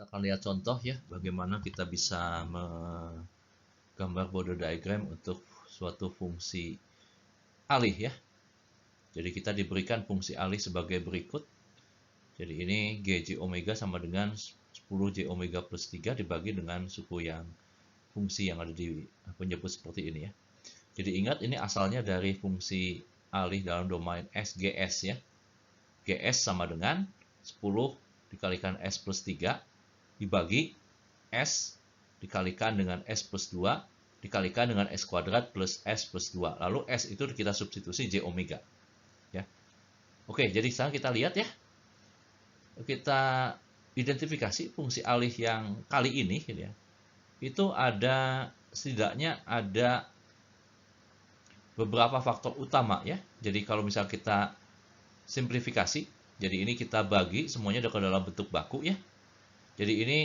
Kita akan lihat contoh ya, bagaimana kita bisa menggambar border diagram untuk suatu fungsi alih ya. Jadi kita diberikan fungsi alih sebagai berikut. Jadi ini GJ omega sama dengan 10J omega plus 3 dibagi dengan suku yang fungsi yang ada di penyebut seperti ini ya. Jadi ingat ini asalnya dari fungsi alih dalam domain SGS ya. GS sama dengan 10 dikalikan S plus 3 dibagi S dikalikan dengan S plus 2 dikalikan dengan S kuadrat plus S plus 2. Lalu S itu kita substitusi J omega. Ya. Oke, jadi sekarang kita lihat ya. Kita identifikasi fungsi alih yang kali ini gitu ya. Itu ada setidaknya ada beberapa faktor utama ya. Jadi kalau misal kita simplifikasi, jadi ini kita bagi semuanya ke dalam bentuk baku ya. Jadi ini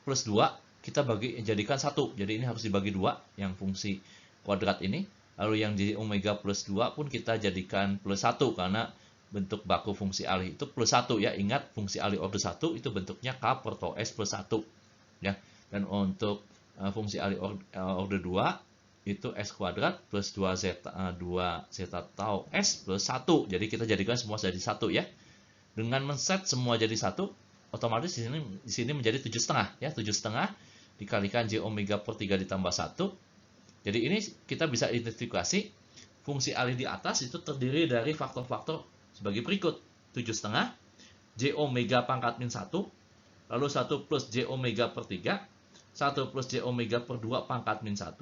plus 2 kita jadikan 1. Jadi ini harus dibagi 2 yang fungsi kuadrat ini. Lalu yang di omega plus 2 pun kita jadikan plus 1 karena bentuk baku fungsi alih itu plus 1 ya. Ingat fungsi alih order 1 itu bentuknya K per tau S plus 1 ya. Dan untuk fungsi alih order 2 itu S kuadrat plus 2 zeta tau S plus 1. Jadi kita jadikan semua jadi 1 ya. Dengan men-set semua jadi 1, otomatis di sini menjadi 7,5 ya. 7,5 dikalikan J omega per 3 ditambah 1. Jadi ini kita bisa identifikasi fungsi alih di atas itu terdiri dari faktor-faktor sebagai berikut. 7,5 J omega pangkat min 1, lalu 1 plus J omega per 3, 1 plus J omega per 2 pangkat min 1,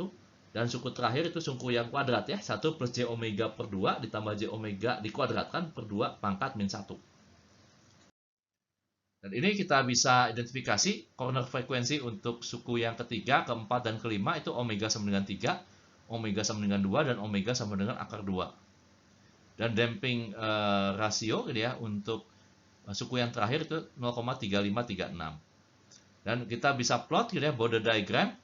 dan suku terakhir itu suku yang kuadrat ya. 1 plus J omega per 2 ditambah J omega dikuadratkan per 2 pangkat min 1. Dan ini kita bisa identifikasi corner frekuensi untuk suku yang ketiga, keempat, dan kelima itu omega sama dengan 3, omega sama dengan 2, dan omega sama dengan akar 2. Dan damping rasio gitu ya untuk suku yang terakhir itu 0,3536. Dan kita bisa plot gitu ya border diagram.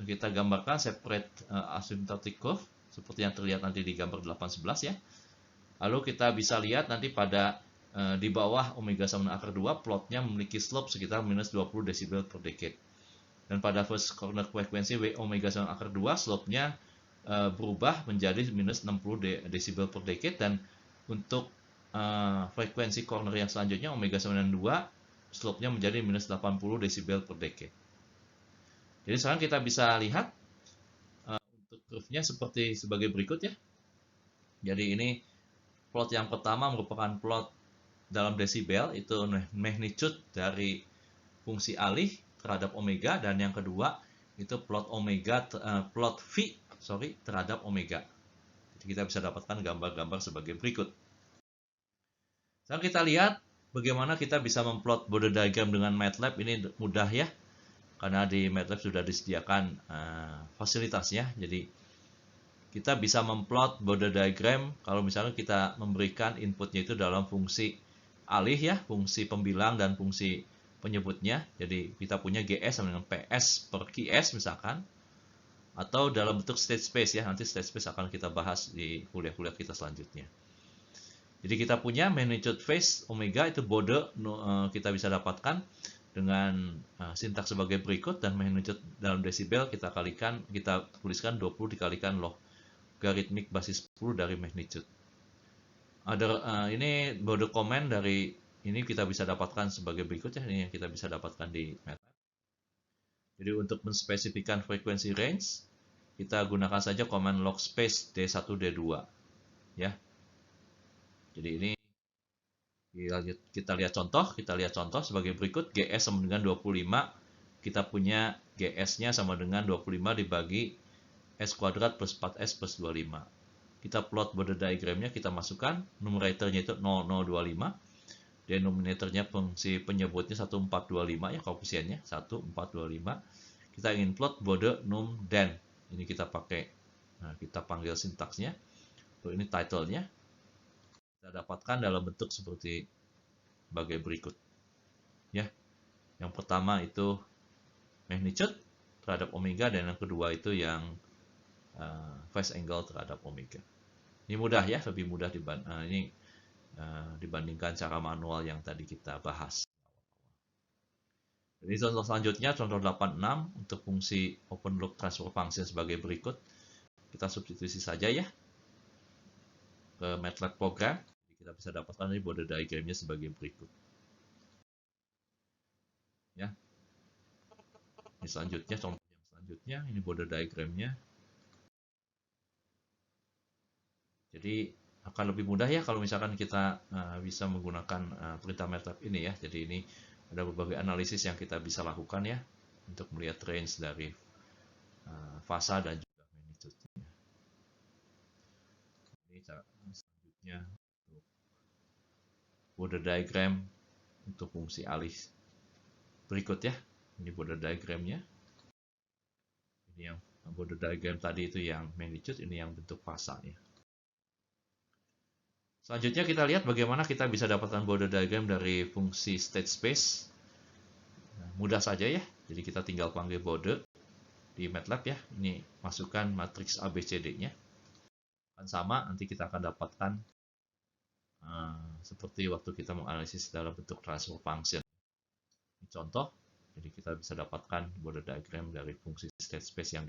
Kita gambarkan separate asymptotic curve seperti yang terlihat nanti di gambar 811 ya. Lalu kita bisa lihat nanti pada di bawah omega sama dengan akar 2 plotnya memiliki slope sekitar minus 20 desibel per decade. Dan pada first corner frekuensi W omega sama dengan akar 2 slope-nya berubah menjadi minus 60 desibel per decade. Dan untuk frekuensi corner yang selanjutnya omega sama dengan 2 slope-nya menjadi minus 80 desibel per decade. Jadi sekarang kita bisa lihat untuk curve-nya sebagai berikut ya. Jadi ini plot yang pertama merupakan plot dalam desibel, itu magnitude dari fungsi alih terhadap omega, dan yang kedua itu plot V terhadap omega. Jadi kita bisa dapatkan gambar-gambar sebagai berikut. Sekarang kita lihat bagaimana kita bisa memplot border diagram dengan MATLAB. Ini mudah ya, karena di MATLAB sudah disediakan fasilitasnya. Jadi kita bisa memplot border diagram kalau misalnya kita memberikan inputnya itu dalam fungsi alih ya, fungsi pembilang dan fungsi penyebutnya. Jadi kita punya GS sama dengan PS per QS misalkan, atau dalam bentuk state space ya. Nanti state space akan kita bahas di kuliah-kuliah kita selanjutnya. Jadi kita punya magnitude phase omega itu border kita bisa dapatkan dengan sintaks sebagai berikut, dan magnitude dalam desibel kita tuliskan 20 dikalikan logaritmik basis 10 dari magnitude. Ini border comment dari ini kita bisa dapatkan sebagai berikut ya. Ini yang kita bisa dapatkan di MATLAB. Jadi untuk menspesifikkan frekuensi range, kita gunakan saja command log space D1 D2 ya. Jadi ini kita lihat contoh sebagai berikut. GS sama dengan 25, kita punya GS-nya sama dengan 25 dibagi S kuadrat plus 4S plus 25. Kita plot border diagramnya, kita masukkan numeratornya itu 0025, denominatornya fungsi penyebutnya 1425 ya, koefisiennya 1425. Kita ingin plot border num den. Ini kita pakai, kita panggil sintaksnya. Ini title-nya. Kita dapatkan dalam bentuk seperti sebagai berikut. Ya. Yang pertama itu magnitude terhadap omega, dan yang kedua itu yang phase angle terhadap omega. Ini mudah ya, lebih mudah dibandingkan cara manual yang tadi kita bahas. Jadi contoh selanjutnya, contoh 86 untuk fungsi open loop transfer function sebagai berikut. Kita substitusi saja ya ke MATLAB program. Jadi kita bisa dapatkan ini border diagramnya sebagai berikut. Ya. Ini selanjutnya, contoh yang selanjutnya, ini border diagramnya. Jadi akan lebih mudah ya kalau misalkan kita bisa menggunakan perintah MATLAB ini ya. Jadi ini ada berbagai analisis yang kita bisa lakukan ya untuk melihat range dari fasa dan juga magnitude-nya. Ini selanjutnya untuk border diagram untuk fungsi alih berikut ya. Ini border diagramnya. Ini yang border diagram tadi itu yang magnitude, ini yang bentuk fasa ya. Selanjutnya kita lihat bagaimana kita bisa dapatkan border diagram dari fungsi state space. Nah, mudah saja ya. Jadi kita tinggal panggil border di MATLAB ya. Ini masukkan matriks ABCD-nya. Kan sama, nanti kita akan dapatkan seperti waktu kita menganalisis dalam bentuk transfer function. Ini contoh, jadi kita bisa dapatkan border diagram dari fungsi state space yang